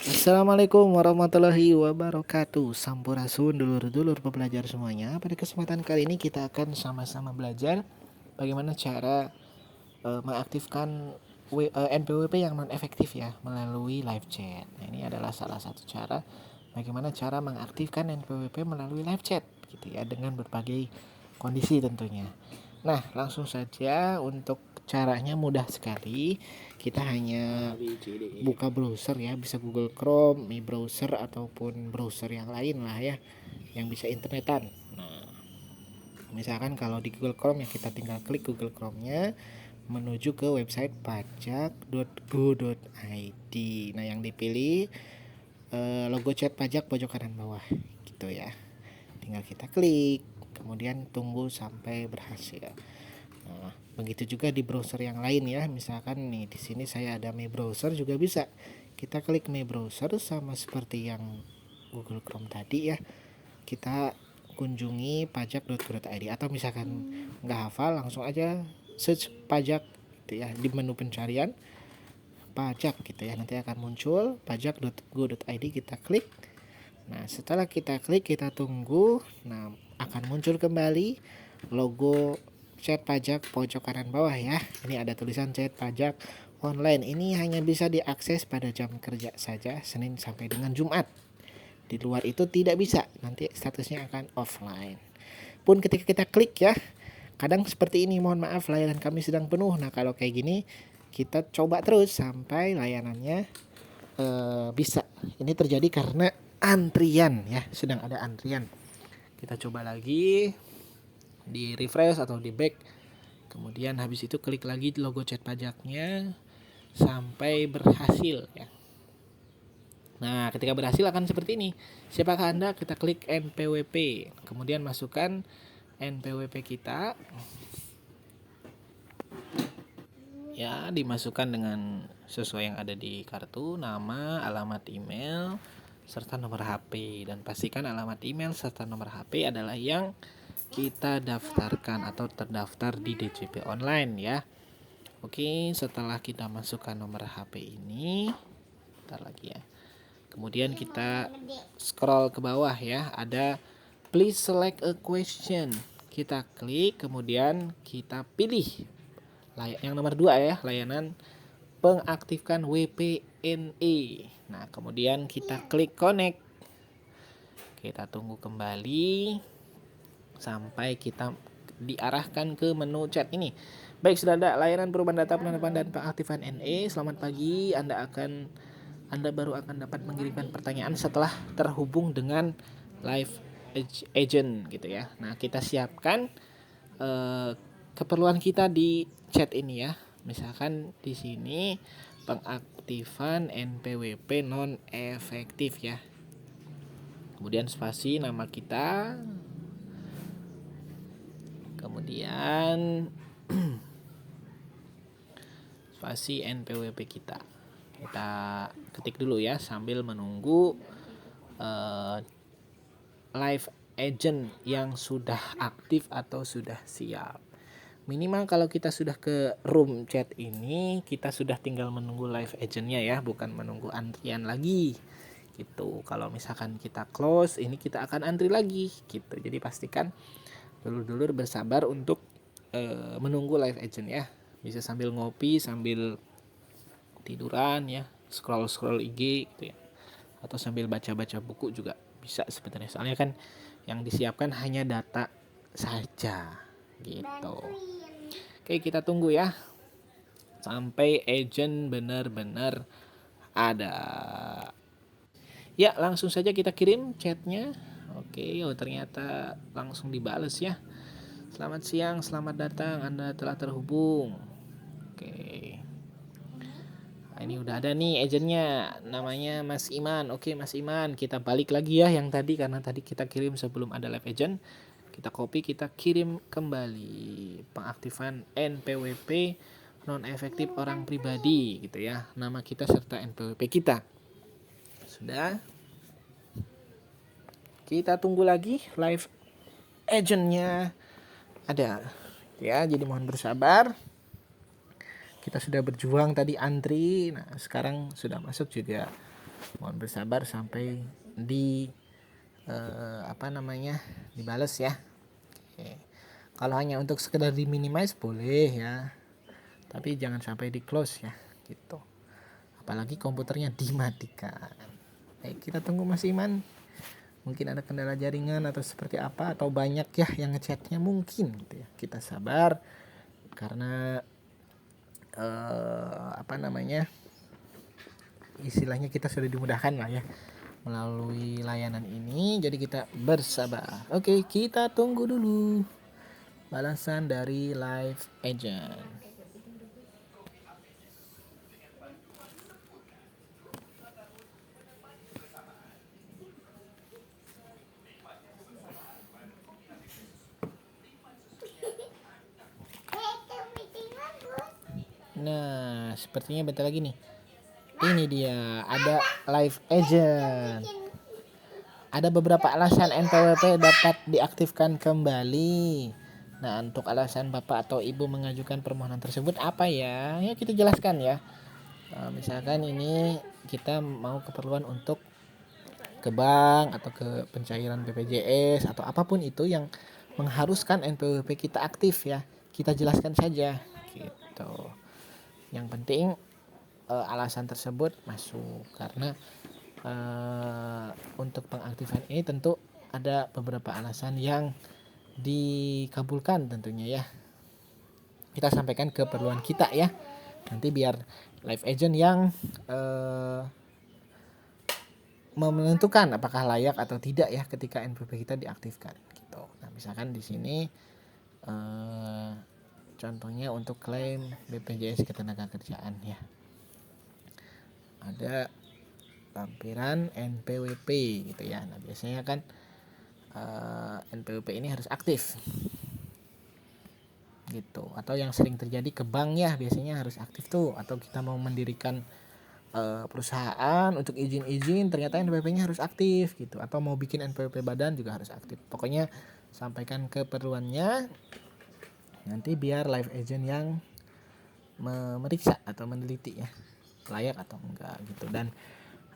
Assalamualaikum warahmatullahi wabarakatuh. Sampurasun dulur-dulur pembelajar semuanya. Pada kesempatan kali ini kita akan sama-sama belajar bagaimana cara mengaktifkan NPWP yang non efektif ya melalui live chat. Nah, ini adalah salah satu cara bagaimana cara mengaktifkan NPWP melalui live chat gitu ya, dengan berbagai kondisi tentunya. Nah, langsung saja. Untuk caranya mudah sekali. Kita hanya buka browser ya, bisa Google Chrome, Mi browser ataupun browser yang lain lah ya, yang bisa internetan. Nah, misalkan kalau di Google Chrome ya, kita tinggal klik Google Chrome-nya menuju ke website pajak.go.id. Nah, yang dipilih logo chat pajak pojok kanan bawah gitu ya. Tinggal kita klik, kemudian tunggu sampai berhasil. Nah, begitu juga di browser yang lain ya. Misalkan nih di sini saya ada Mi browser juga bisa. Kita klik Mi browser sama seperti yang Google Chrome tadi ya. Kita kunjungi pajak.go.id, atau misalkan nggak hafal langsung aja search pajak gitu ya, di menu pencarian pajak gitu ya, nanti akan muncul pajak.go.id. Kita klik. Nah, setelah kita klik, kita tunggu. Nah, akan muncul kembali logo chat pajak pojok kanan bawah ya. Ini ada tulisan chat pajak online. Ini hanya bisa diakses pada jam kerja saja, Senin sampai dengan Jumat. Di luar itu tidak bisa, nanti statusnya akan offline. Pun ketika kita klik ya, kadang seperti ini, mohon maaf layanan kami sedang penuh. Nah, kalau kayak gini kita coba terus sampai layanannya bisa. Ini terjadi karena antrian ya, sedang ada antrian. Kita coba lagi, di refresh atau di back, kemudian habis itu klik lagi logo chat pajaknya sampai berhasil ya. Nah, ketika berhasil akan seperti ini. Siapakah Anda? Kita klik NPWP, kemudian masukkan NPWP kita ya, dimasukkan dengan sesuai yang ada di kartu, nama, alamat email, serta nomor HP. Dan pastikan alamat email serta nomor HP adalah yang kita daftarkan atau terdaftar di DJP online ya. Oke, setelah kita masukkan nomor HP ini, bentar lagi ya. Kemudian kita scroll ke bawah ya, ada please select a question. Kita klik, kemudian kita pilih yang nomor 2 ya, layanan pengaktifkan WPNE. Nah, kemudian kita klik connect. Kita tunggu kembali sampai kita diarahkan ke menu chat ini. Baik, sudah ada layanan perubahan data penetapan dan pengaktifan NE. Selamat pagi. Anda baru akan dapat mengirimkan pertanyaan setelah terhubung dengan live agent gitu ya. Nah, kita siapkan keperluan kita di chat ini ya. Misalkan di sini pengaktifan NPWP non efektif ya. Kemudian spasi nama kita. Kemudian spasi NPWP kita. Kita ketik dulu ya sambil menunggu live agent yang sudah aktif atau sudah siap. Minimal kalau kita sudah ke room chat ini, kita sudah tinggal menunggu live agentnya ya, bukan menunggu antrian lagi gitu. Kalau misalkan kita close, ini kita akan antri lagi gitu. Jadi pastikan dulur-dulur bersabar untuk menunggu live agent ya. Bisa sambil ngopi, sambil tiduran ya, scroll IG gitu ya, atau sambil baca-baca buku juga bisa sebenarnya. Soalnya kan yang disiapkan hanya data saja gitu. Oke, kita tunggu ya sampai agent benar-benar ada. Ya, langsung saja kita kirim chatnya. Oke, oh ternyata langsung dibales ya. Selamat siang, selamat datang, Anda telah terhubung. Oke. Nah, ini udah ada nih agentnya, namanya Mas Iman. Oke, Mas Iman, kita balik lagi ya yang tadi, karena tadi kita kirim sebelum ada live agent. Kita copy, kita kirim kembali pengaktifan NPWP non efektif orang pribadi gitu ya, nama kita serta NPWP kita. Sudah. Kita tunggu lagi live agentnya ada ya, jadi mohon bersabar. Kita sudah berjuang tadi antri, nah sekarang sudah masuk juga Mohon bersabar sampai di dibales ya. Oke. Kalau hanya untuk sekedar di minimize boleh ya, tapi jangan sampai di close ya, gitu. Apalagi komputernya dimatikan. Baik, kita tunggu Mas Iman. Mungkin ada kendala jaringan atau seperti apa, atau banyak ya yang ngechatnya mungkin gitu ya. Kita sabar karena istilahnya kita sudah dimudahkan lah ya melalui layanan ini, jadi kita bersabar. Oke, kita tunggu dulu balasan dari live agent. Nah, sepertinya bentar lagi nih. Ini dia, ada live agent. Ada beberapa alasan NPWP dapat diaktifkan kembali. Nah, untuk alasan Bapak atau Ibu mengajukan permohonan tersebut apa ya? Ya kita jelaskan ya. Misalkan ini kita mau keperluan untuk ke bank atau ke pencairan BPJS atau apapun itu yang mengharuskan NPWP kita aktif ya. Kita jelaskan saja gitu. Yang penting alasan tersebut masuk, karena untuk pengaktifan ini tentu ada beberapa alasan yang dikabulkan tentunya ya. Kita sampaikan keperluan kita ya. Nanti biar live agent yang menentukan apakah layak atau tidak ya ketika NPWP kita diaktifkan gitu. Nah, misalkan di sini contohnya untuk klaim BPJS Ketenagakerjaan ya. Ada lampiran NPWP gitu ya. Nah, biasanya kan NPWP ini harus aktif gitu. Atau yang sering terjadi ke bank ya, biasanya harus aktif tuh. Atau kita mau mendirikan perusahaan untuk izin-izin, ternyata NPWP-nya harus aktif gitu. Atau mau bikin NPWP badan juga harus aktif. Pokoknya sampaikan keperluannya, nanti biar live agent yang memeriksa atau meneliti ya layak atau enggak gitu. Dan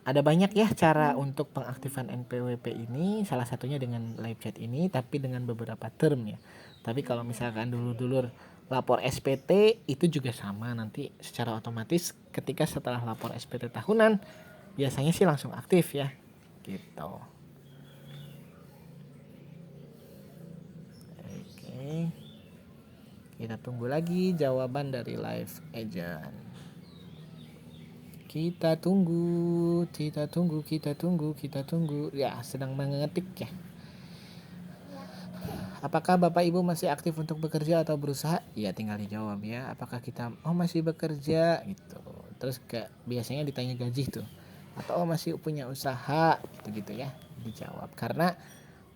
ada banyak ya cara untuk pengaktifan NPWP ini, salah satunya dengan live chat ini, tapi dengan beberapa term ya. Tapi kalau misalkan dulur-dulur lapor SPT itu juga sama, nanti secara otomatis ketika setelah lapor SPT tahunan biasanya sih langsung aktif ya gitu. Oke, kita tunggu lagi jawaban dari live agent. Kita tunggu. Ya, sedang mengetik ya. Apakah Bapak Ibu masih aktif untuk bekerja atau berusaha? Ya, tinggal dijawab ya. Apakah kita masih bekerja gitu. Terus biasanya ditanya gaji tuh. Atau masih punya usaha gitu ya. Dijawab. Karena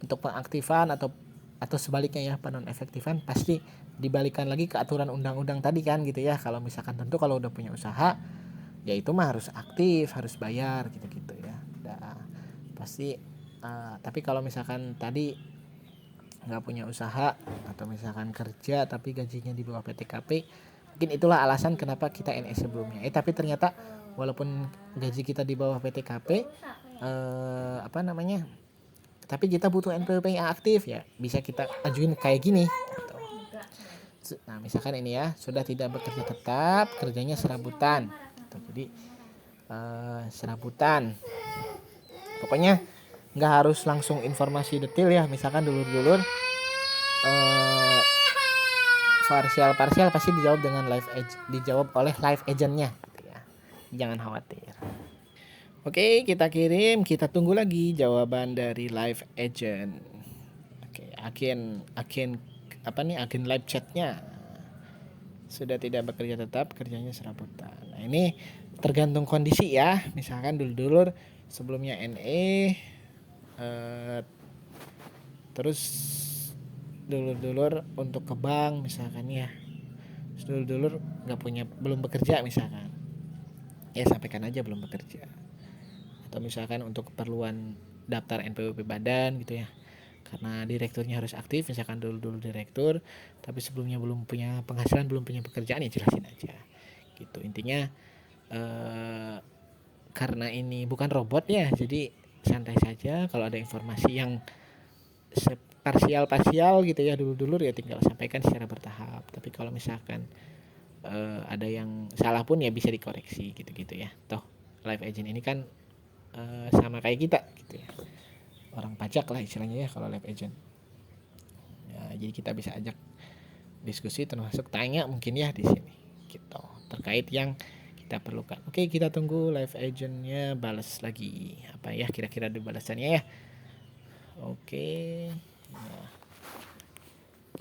untuk pengaktifan atau sebaliknya ya, penonefektifan pasti dibalikan lagi ke aturan undang-undang tadi kan gitu ya. Kalau misalkan tentu kalau udah punya usaha ya itu mah harus aktif, harus bayar gitu-gitu ya. Udah pasti tapi kalau misalkan tadi nggak punya usaha atau misalkan kerja tapi gajinya di bawah PTKP, mungkin itulah alasan kenapa kita NS sebelumnya. Tapi ternyata walaupun gaji kita di bawah PTKP tapi kita butuh NPWP yang aktif ya, bisa kita ajuin kayak gini gitu. Nah, misalkan ini ya, sudah tidak bekerja tetap, kerjanya serabutan gitu. Jadi serabutan, pokoknya nggak harus langsung informasi detail ya. Misalkan dulur-dulur parsial pasti dijawab dengan dijawab oleh live agentnya gitu ya. Jangan khawatir. Oke, kita kirim, kita tunggu lagi jawaban dari live agent. Oke, agen live chatnya sudah tidak bekerja tetap, kerjanya serabutan. Nah, ini tergantung kondisi ya. Misalkan dulur-dulur sebelumnya NE terus dulur-dulur untuk ke bank misalkan ya, dulur-dulur belum bekerja misalkan ya, sampaikan aja belum bekerja. Atau misalkan untuk keperluan daftar NPWP badan gitu ya, karena direkturnya harus aktif, misalkan dulu direktur tapi sebelumnya belum punya penghasilan, belum punya pekerjaan, ya jelasin aja gitu. Intinya karena ini bukan robot ya, jadi santai saja. Kalau ada informasi yang parsial gitu ya, dulur-dulur ya tinggal sampaikan secara bertahap. Tapi kalau misalkan ada yang salah pun ya bisa dikoreksi gitu-gitu ya. Toh live agent ini kan sama kayak kita gitu ya. Orang pajak lah istilahnya ya kalau live agent. Ya, jadi kita bisa ajak diskusi termasuk tanya mungkin ya di sini gitu terkait yang kita perlukan. Oke, kita tunggu live agentnya balas lagi apa ya kira-kira di balasannya ya. Oke. Nah,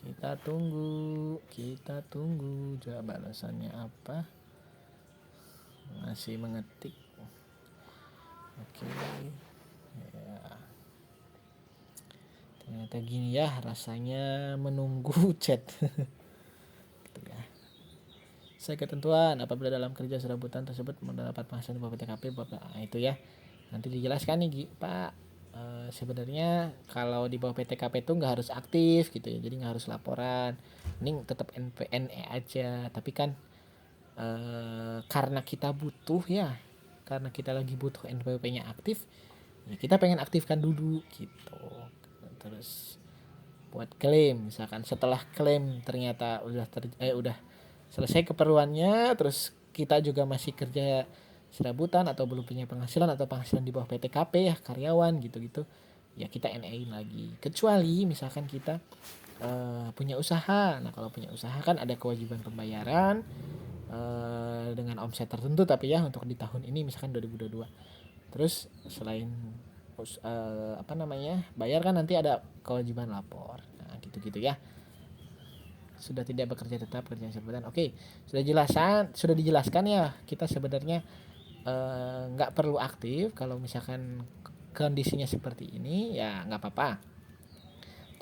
kita tunggu jawab balasannya apa. Masih mengetik. Oke. Ya. Ternyata gini ya rasanya menunggu chat. Gitu ya. Saya ketentuan apabila dalam kerja serabutan tersebut mendapat penghasilan berupa PTKP itu ya. Nanti dijelaskan nih Pak. Sebenarnya kalau di bawah PTKP itu nggak harus aktif gitu ya, jadi nggak harus laporan, ini tetap NPNE aja. Tapi kan karena kita butuh ya, karena kita lagi butuh NPWP-nya aktif, ya kita pengen aktifkan dulu gitu. Terus buat klaim, misalkan setelah klaim ternyata udah selesai keperluannya, terus kita juga masih kerja serabutan atau belum punya penghasilan atau penghasilan di bawah PTKP ya karyawan gitu-gitu ya kita NE-in lagi, kecuali misalkan kita punya usaha. Nah kalau punya usaha kan ada kewajiban pembayaran dengan omset tertentu tapi ya untuk di tahun ini misalkan 2022. Terus selain bayar kan nanti ada kewajiban lapor. Nah gitu-gitu ya. Sudah tidak bekerja tetap kerja serabutan. Oke, sudah dijelaskan ya kita sebenarnya nggak perlu aktif kalau misalkan kondisinya seperti ini ya nggak apa-apa.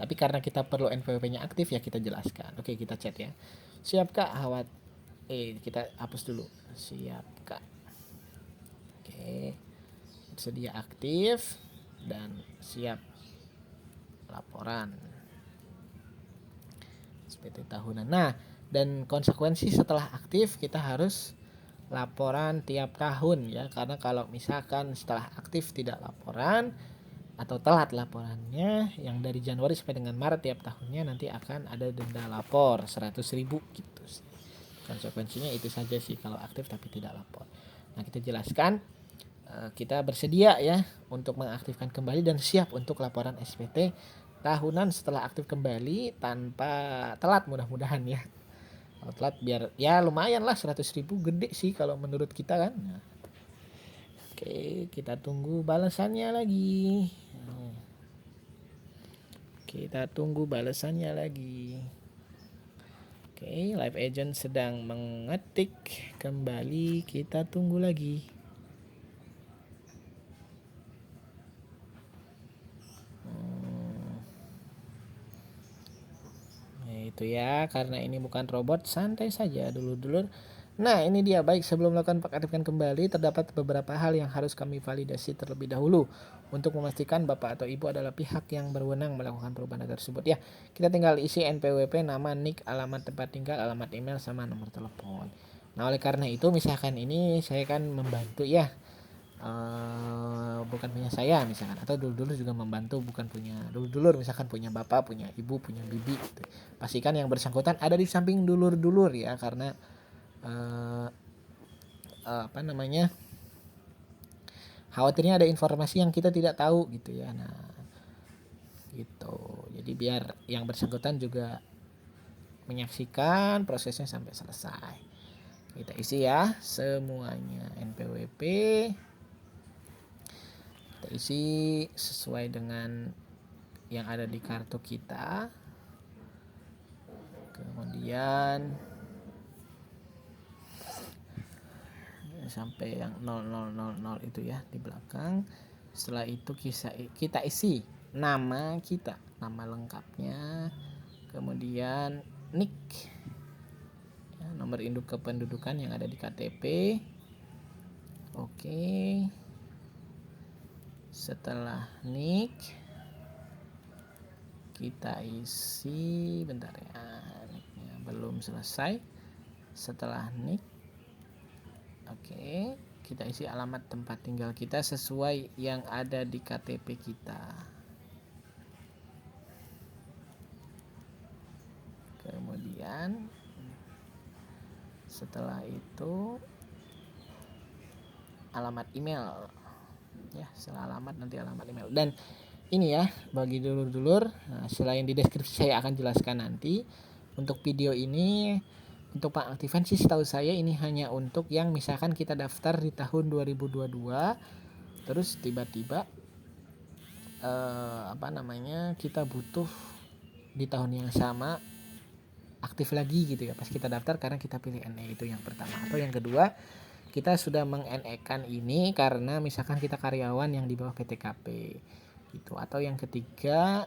Tapi karena kita perlu NPWP-nya aktif ya kita jelaskan. Oke, kita chat ya. Siap Kak, kita hapus dulu. Siap Kak. Oke. Sedia aktif dan siap laporan SPT tahunan. Nah, dan konsekuensi setelah aktif kita harus laporan tiap tahun ya, karena kalau misalkan setelah aktif tidak laporan atau telat laporannya yang dari Januari sampai dengan Maret tiap tahunnya nanti akan ada denda lapor 100.000 gitu. Konsekuensinya itu saja sih kalau aktif tapi tidak lapor. Nah, kita jelaskan kita bersedia ya untuk mengaktifkan kembali dan siap untuk laporan SPT tahunan setelah aktif kembali tanpa telat mudah-mudahan ya. Kalau telat biar ya lumayan lah 100.000 gede sih kalau menurut kita kan. Nah, oke, kita tunggu balasannya lagi. Kita tunggu balasannya lagi. Oke, live agent sedang mengetik kembali. Kita tunggu lagi. Itu ya, karena ini bukan robot, santai saja dulur-dulur. Nah ini dia, baik sebelum melakukan pengaktifkan kembali terdapat beberapa hal yang harus kami validasi terlebih dahulu untuk memastikan Bapak atau Ibu adalah pihak yang berwenang melakukan perubahan tersebut ya. Kita tinggal isi NPWP, nama, NIK, alamat tempat tinggal, alamat email, sama nomor telepon. Nah oleh karena itu misalkan ini saya kan membantu ya, bukan punya saya misalkan, atau dulur-dulur juga membantu bukan punya dulur-dulur, misalkan punya bapak, punya ibu, punya bibi gitu. Pastikan yang bersangkutan ada di samping dulur-dulur ya, karena khawatirnya ada informasi yang kita tidak tahu gitu ya. Nah gitu, jadi biar yang bersangkutan juga menyaksikan prosesnya sampai selesai. Kita isi ya semuanya NPWP, kita isi sesuai dengan yang ada di kartu kita. Kemudian sampai yang 0000 itu ya di belakang. Setelah itu kita isi nama kita, nama lengkapnya, kemudian NIK ya, nomor induk kependudukan yang ada di KTP. Oke, setelah NIK kita isi, bentar ya, NIK-nya belum selesai. Setelah NIK, oke, kita isi alamat tempat tinggal kita sesuai yang ada di KTP kita. Kemudian setelah itu alamat email ya, setelah alamat nanti alamat email. Dan ini ya bagi dulur-dulur, nah, selain di deskripsi saya akan jelaskan nanti. Untuk video ini, untuk pengaktifan sih setahu saya ini hanya untuk yang misalkan kita daftar di tahun 2022 terus tiba-tiba kita butuh di tahun yang sama aktif lagi gitu ya pas kita daftar karena kita pilih NE, itu yang pertama. Atau yang kedua, kita sudah meng-NE-kan ini karena misalkan kita karyawan yang di bawah PTKP gitu. Atau yang ketiga,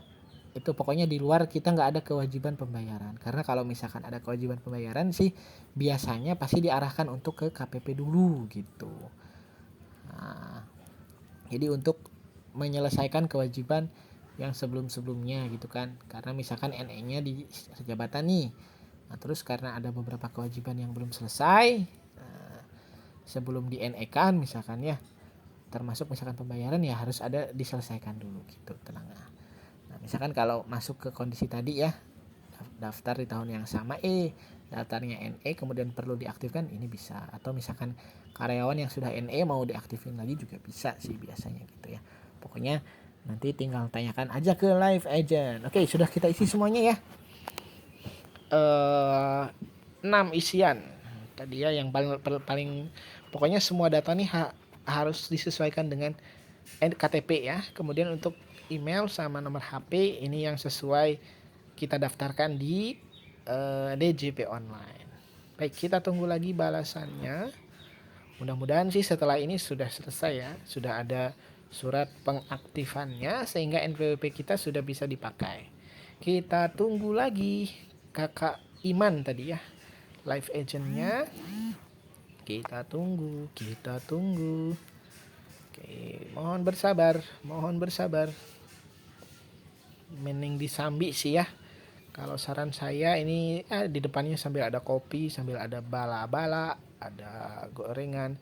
itu pokoknya di luar kita nggak ada kewajiban pembayaran. Karena kalau misalkan ada kewajiban pembayaran sih biasanya pasti diarahkan untuk ke KPP dulu gitu. Nah, jadi untuk menyelesaikan kewajiban yang sebelum-sebelumnya gitu kan. Karena misalkan NE-nya di jabatan nih. Nah, terus karena ada beberapa kewajiban yang belum selesai, sebelum di NE-kan misalkan ya, termasuk misalkan pembayaran ya harus ada diselesaikan dulu gitu, tenang. Nah, misalkan kalau masuk ke kondisi tadi ya, daftar di tahun yang sama daftarnya NE kemudian perlu diaktifkan, ini bisa. Atau misalkan karyawan yang sudah NE mau diaktifin lagi juga bisa sih biasanya gitu ya. Pokoknya nanti tinggal tanyakan aja ke live agent. Oke, sudah kita isi semuanya ya. 6 isian tadi ya, yang paling pokoknya semua data nih harus disesuaikan dengan KTP ya. Kemudian untuk email sama nomor HP ini yang sesuai kita daftarkan di DJP online. Baik, kita tunggu lagi balasannya. Mudah-mudahan sih setelah ini sudah selesai ya, sudah ada surat pengaktifannya sehingga NPWP kita sudah bisa dipakai. Kita tunggu lagi Kakak Iman tadi ya, live agentnya. Kita tunggu. Oke, mohon bersabar. Mending disambi sih ya. Kalau saran saya ini di depannya sambil ada kopi, sambil ada bala-bala, ada gorengan.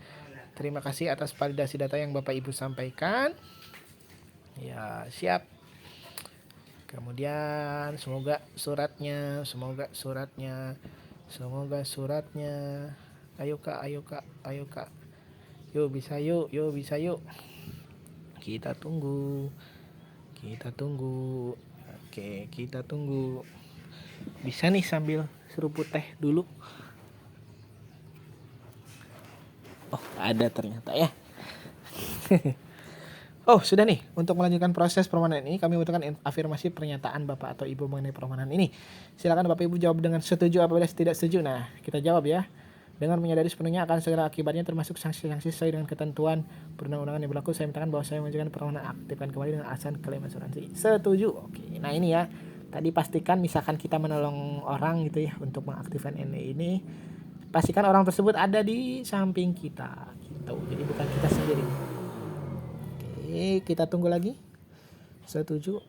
Terima kasih atas validasi data yang Bapak Ibu sampaikan. Ya, siap. Kemudian semoga suratnya. Ayo kak. Yuk bisa yuk. Kita tunggu. Oke, kita tunggu. Bisa nih sambil seruput teh dulu. Oh, ada ternyata ya. Oh, sudah nih. Untuk melanjutkan proses permohonan ini, kami membutuhkan afirmasi pernyataan Bapak atau Ibu mengenai permohonan ini. Silakan Bapak Ibu jawab dengan setuju apabila tidak setuju. Nah, kita jawab ya. Dengan menyadari sepenuhnya akan segala akibatnya termasuk sanksi-sanksi sesuai dengan ketentuan perundang-undangan yang berlaku, saya mintakan bahwa saya mengajukan permohonan aktifkan kembali dengan alasan klaim asuransi. Setuju. Oke. Nah, ini ya. Tadi pastikan misalkan kita menolong orang gitu ya untuk mengaktifkan NE ini, pastikan orang tersebut ada di samping kita gitu. Jadi bukan kita sendiri. Kita tunggu lagi. Setuju.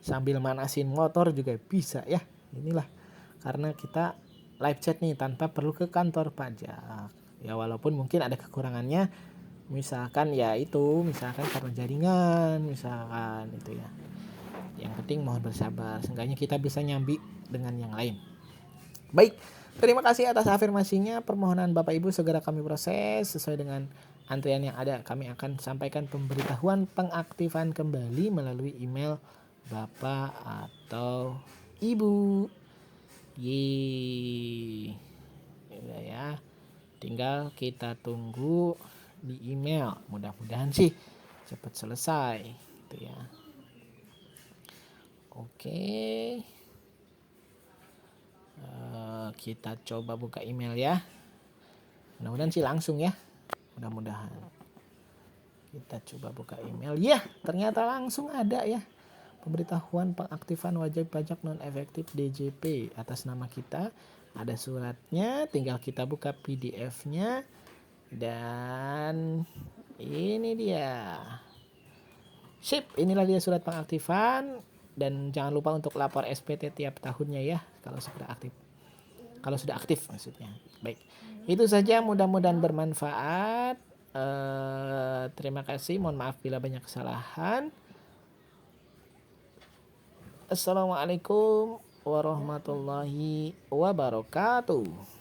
Sambil manasin motor juga bisa ya. Inilah karena kita live chat nih tanpa perlu ke kantor pajak. Ya walaupun mungkin ada kekurangannya. Misalkan karena jaringan, misalkan itu ya. Yang penting mohon bersabar. Seenggaknya kita bisa nyambi dengan yang lain. Baik. Terima kasih atas afirmasinya. Permohonan Bapak Ibu segera kami proses sesuai dengan antrian yang ada. Kami akan sampaikan pemberitahuan pengaktifan kembali melalui email Bapak atau Ibu. Udah ya. Tinggal kita tunggu di email. Mudah-mudahan sih cepat selesai gitu ya. Oke. Kita coba buka email ya. Mudah-mudahan sih langsung ya. Mudah-mudahan. Kita coba buka email. Ya, ternyata langsung ada ya. Pemberitahuan pengaktifan wajib pajak non efektif DJP atas nama kita. Ada suratnya, tinggal kita buka PDF-nya. Dan ini dia. Sip, inilah dia surat pengaktifan. Dan jangan lupa untuk lapor SPT tiap tahunnya ya kalau sudah aktif. kalau sudah aktif maksudnya. Baik, itu saja, mudah-mudahan bermanfaat. Terima kasih, mohon maaf bila banyak kesalahan. Assalamualaikum warahmatullahi wabarakatuh.